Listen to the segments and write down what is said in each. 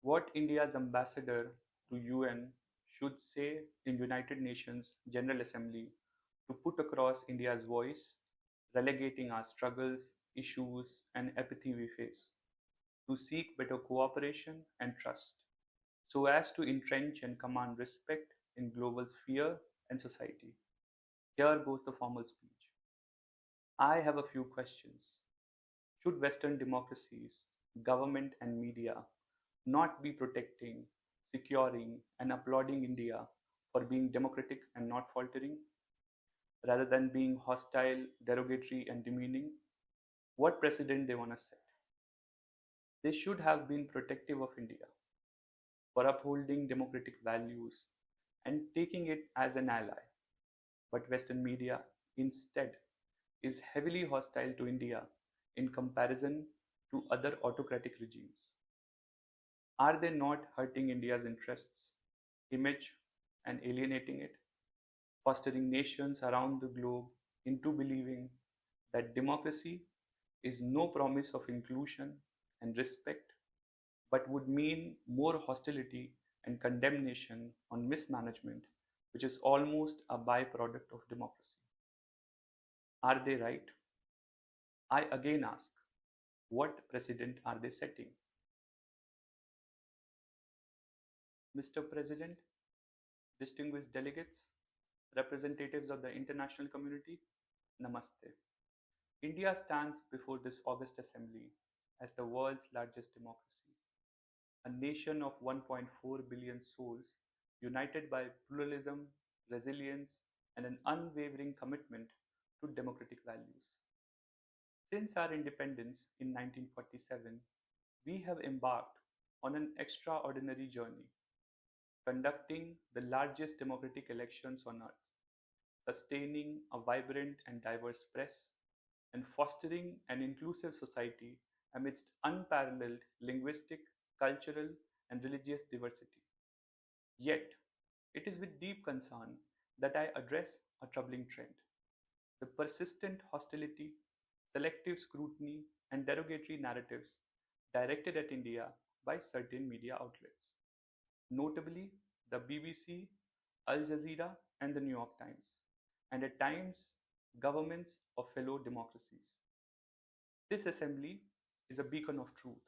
What India's ambassador to UN should say in United Nations General Assembly to put across India's voice, relegating our struggles, issues, and apathy we face, to seek better cooperation and trust, so as to entrench and command respect in global sphere and society. Here goes the formal speech. I have a few questions. Should Western democracies, government, and media not be protecting, securing, and applauding India for being democratic and not faltering, rather than being hostile, derogatory, and demeaning? What precedent they want to set? They should have been protective of India for upholding democratic values and taking it as an ally. But Western media, instead, is heavily hostile to India in comparison to other autocratic regimes. Are they not hurting India's interests, image, and alienating it, fostering nations around the globe into believing that democracy is no promise of inclusion and respect, but would mean more hostility and condemnation on mismanagement, which is almost a byproduct of democracy? Are they right? I again ask, what precedent are they setting? Mr. President, distinguished delegates, representatives of the international community, Namaste. India stands before this august assembly as the world's largest democracy, a nation of 1.4 billion souls united by pluralism, resilience, and an unwavering commitment to democratic values. Since our independence in 1947, we have embarked on an extraordinary journey, conducting the largest democratic elections on earth, sustaining a vibrant and diverse press, and fostering an inclusive society amidst unparalleled linguistic, cultural, and religious diversity. Yet, it is with deep concern that I address a troubling trend: the persistent hostility, selective scrutiny, and derogatory narratives directed at India by certain media outlets, notably the BBC, Al Jazeera, and the New York Times, and at times governments of fellow democracies. This assembly is a beacon of truth,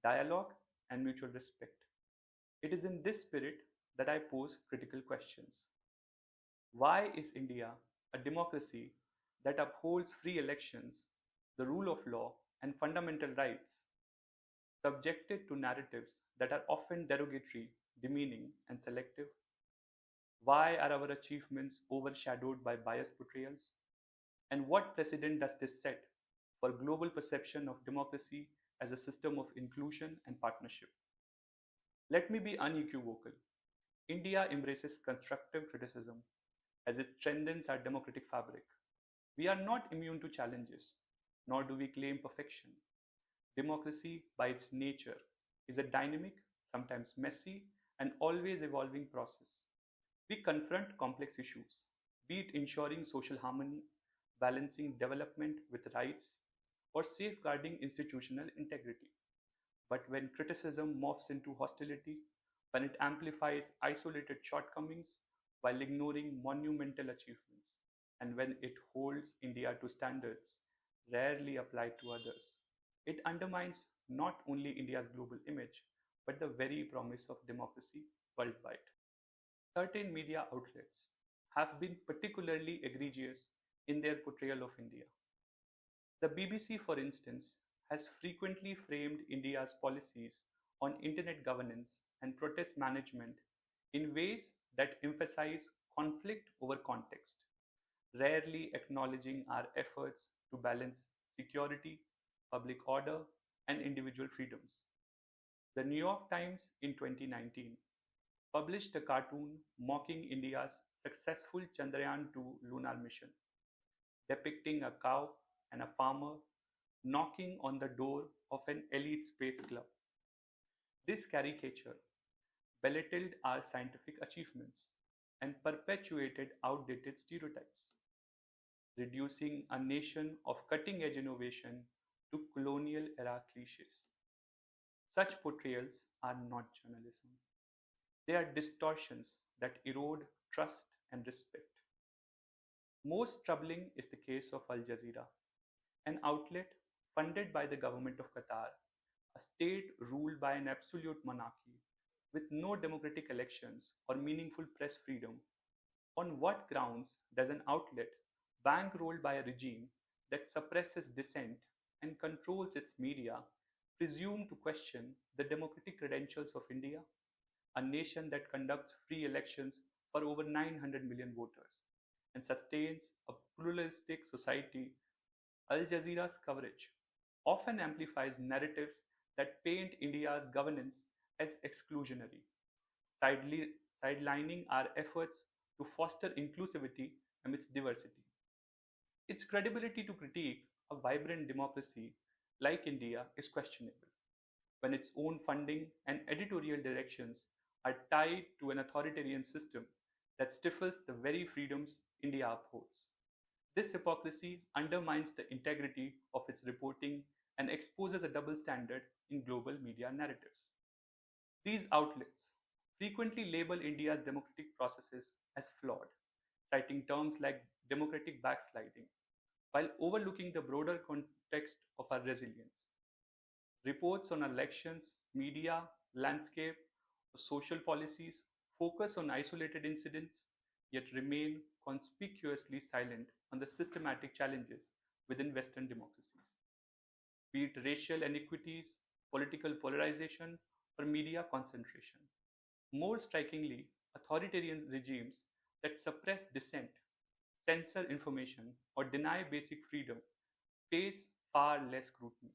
dialogue, and mutual respect. It is in this spirit that I pose critical questions. Why is India a democracy that upholds free elections, the rule of law, and fundamental rights, subjected to narratives that are often derogatory, demeaning, and selective? Why are our achievements overshadowed by biased portrayals? And what precedent does this set for global perception of democracy as a system of inclusion and partnership? Let me be unequivocal. India embraces constructive criticism as it strengthens our democratic fabric. We are not immune to challenges, nor do we claim perfection. Democracy, by its nature, is a dynamic, sometimes messy, and always evolving process. We confront complex issues, be it ensuring social harmony, balancing development with rights, or safeguarding institutional integrity. But when criticism morphs into hostility, when it amplifies isolated shortcomings while ignoring monumental achievements, and when it holds India to standards rarely applied to others, it undermines not only India's global image, but the very promise of democracy worldwide. Certain media outlets have been particularly egregious in their portrayal of India. The BBC, for instance, has frequently framed India's policies on internet governance and protest management in ways that emphasize conflict over context, rarely acknowledging our efforts to balance security, public order, and individual freedoms. The New York Times in 2019 published a cartoon mocking India's successful Chandrayaan 2 lunar mission, depicting a cow and a farmer knocking on the door of an elite space club. This caricature belittled our scientific achievements and perpetuated outdated stereotypes, reducing a nation of cutting edge innovation to colonial era cliches. Such portrayals are not journalism. They are distortions that erode trust and respect. Most troubling is the case of Al Jazeera, an outlet funded by the government of Qatar, a state ruled by an absolute monarchy with no democratic elections or meaningful press freedom. On what grounds does an outlet bankrolled by a regime that suppresses dissent and controls its media presume to question the democratic credentials of India, a nation that conducts free elections for over 900 million voters and sustains a pluralistic society? Al Jazeera's coverage often amplifies narratives that paint India's governance as exclusionary, sideli- sidelining our efforts to foster inclusivity amidst diversity. Its credibility to critique a vibrant democracy like India is questionable when its own funding and editorial directions are tied to an authoritarian system that stifles the very freedoms India upholds. This hypocrisy undermines the integrity of its reporting and exposes a double standard in global media narratives. These outlets frequently label India's democratic processes as flawed, citing terms like democratic backsliding, while overlooking the broader context of our resilience. Reports on elections, media, landscape, or social policies focus on isolated incidents, yet remain conspicuously silent on the systematic challenges within Western democracies, be it racial inequities, political polarization, or media concentration. More strikingly, authoritarian regimes that suppress dissent, censor information, or deny basic freedom face far less scrutiny.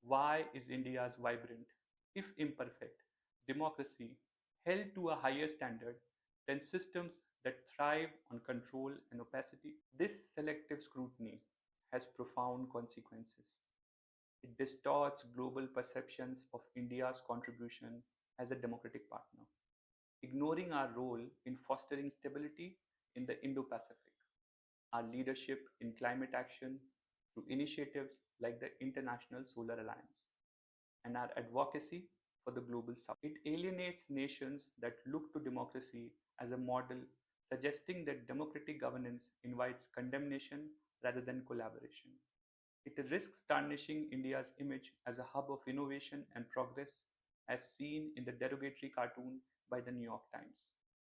Why is India's vibrant, if imperfect, democracy held to a higher standard than systems that thrive on control and opacity? This selective scrutiny has profound consequences. It distorts global perceptions of India's contribution as a democratic partner, ignoring our role in fostering stability in the Indo Pacific, our leadership in climate action through initiatives like the International Solar Alliance, and our advocacy for the global south. It alienates nations that look to democracy as a model, suggesting that democratic governance invites condemnation rather than collaboration. It risks tarnishing India's image as a hub of innovation and progress, as seen in the derogatory cartoon by the New York Times,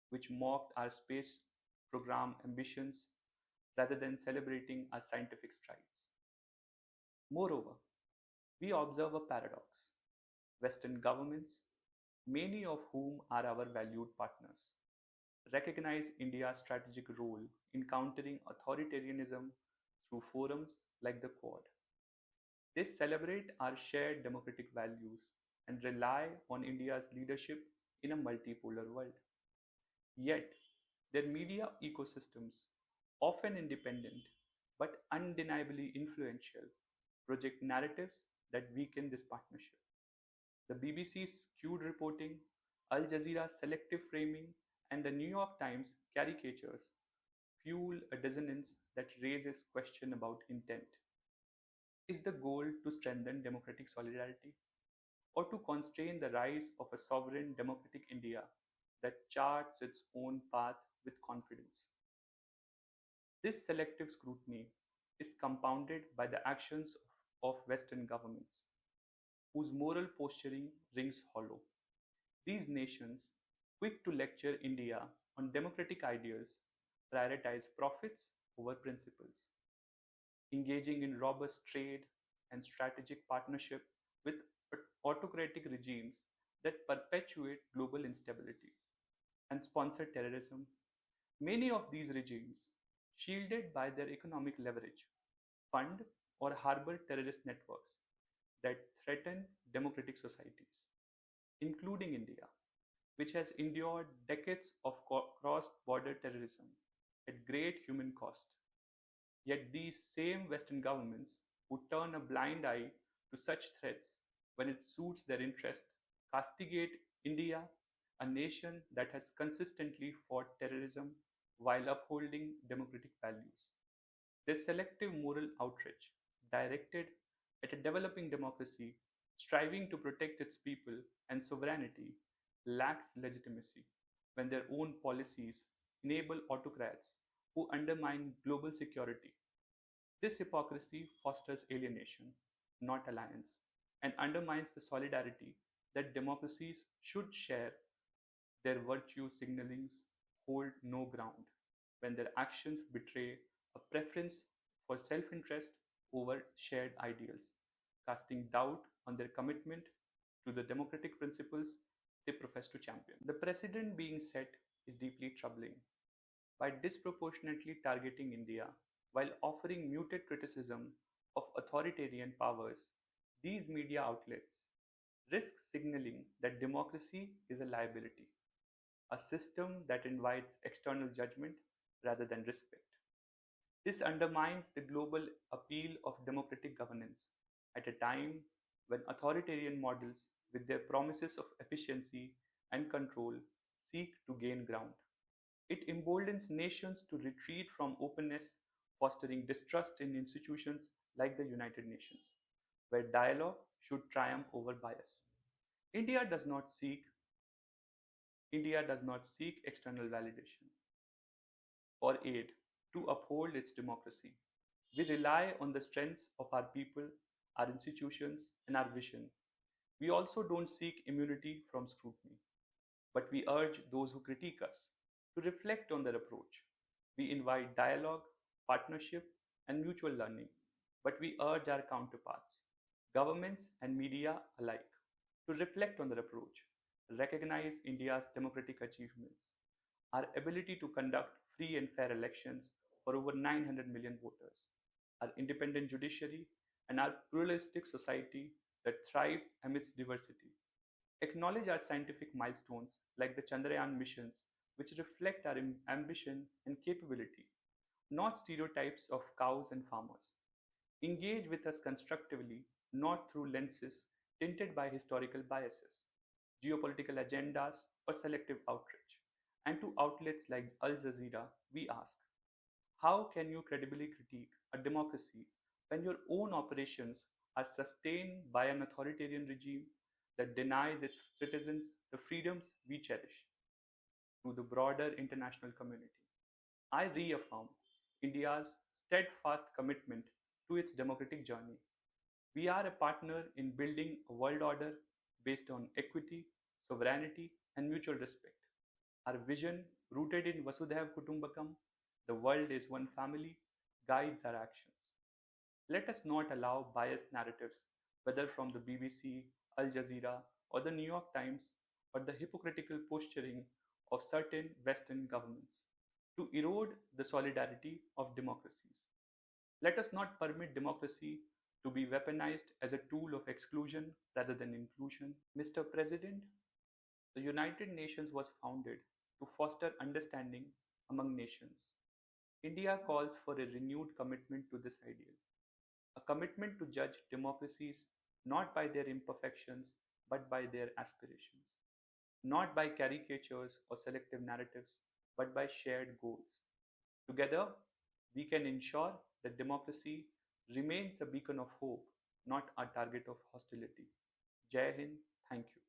which mocked our space program ambitions rather than celebrating our scientific strides. Moreover, we observe a paradox. Western governments, many of whom are our valued partners, recognize India's strategic role in countering authoritarianism through forums like the Quad. They celebrate our shared democratic values and rely on India's leadership in a multipolar world. Yet, their media ecosystems, often independent but undeniably influential, project narratives that weaken this partnership. The BBC's skewed reporting, Al Jazeera's selective framing, and the New York Times caricatures fuel a dissonance that raises question about intent. Is the goal to strengthen democratic solidarity or to constrain the rise of a sovereign democratic India that charts its own path with confidence? This selective scrutiny is compounded by the actions of Western governments, whose moral posturing rings hollow. These nations, quick to lecture India on democratic ideals, prioritize profits over principles, engaging in robust trade and strategic partnership with autocratic regimes that perpetuate global instability and sponsor terrorism. Many of these regimes, shielded by their economic leverage, fund or harbor terrorist networks that threaten democratic societies, including India, which has endured decades of cross border terrorism at great human cost. Yet these same Western governments who turn a blind eye to such threats when it suits their interest castigate India, a nation that has consistently fought terrorism while upholding democratic values. This selective moral outrage, directed at a developing democracy, striving to protect its people and sovereignty, lacks legitimacy when their own policies enable autocrats who undermine global security. This hypocrisy fosters alienation, not alliance, and undermines the solidarity that democracies should share. Their virtue signalings hold no ground when their actions betray a preference for self interest over shared ideals, casting doubt on their commitment to the democratic principles they profess to champion. The precedent being set is deeply troubling. By disproportionately targeting India while offering muted criticism of authoritarian powers, these media outlets risk signaling that democracy is a liability, a system that invites external judgment rather than respect. This undermines the global appeal of democratic governance at a time when authoritarian models, with their promises of efficiency and control, seek to gain ground. It emboldens nations to retreat from openness, fostering distrust in institutions like the United Nations, where dialogue should triumph over bias. India does not seek India does not seek external validation or aid to uphold its democracy. We rely on the strengths of our people, our institutions, and our vision. We also don't seek immunity from scrutiny, but we urge those who critique us to reflect on their approach. We invite dialogue, partnership, and mutual learning, but we urge our counterparts, governments and media alike, to reflect on their approach, recognize India's democratic achievements, our ability to conduct free and fair elections for over 900 million voters, our independent judiciary, and our pluralistic society that thrives amidst diversity. Acknowledge our scientific milestones like the Chandrayaan missions, which reflect our ambition and capability, not stereotypes of cows and farmers. Engage with us constructively, not through lenses tinted by historical biases, geopolitical agendas, or selective outrage. And to outlets like Al Jazeera, we ask, how can you credibly critique a democracy when your own operations are sustained by an authoritarian regime that denies its citizens the freedoms we cherish? To the broader international community, I reaffirm India's steadfast commitment to its democratic journey. We are a partner in building a world order based on equity, sovereignty, and mutual respect. Our vision, rooted in Vasudhaiv Kutumbakam, the world is one family, guides our actions. Let us not allow biased narratives, whether from the BBC, Al Jazeera, or the New York Times, or the hypocritical posturing of certain Western governments, to erode the solidarity of democracies. Let us not permit democracy to be weaponized as a tool of exclusion rather than inclusion. Mr. President, the United Nations was founded to foster understanding among nations. India calls for a renewed commitment to this ideal, a commitment to judge democracies not by their imperfections but by their aspirations, not by caricatures or selective narratives but by shared goals. Together, we can ensure that democracy remains a beacon of hope, not a target of hostility. Jai Hind, thank you.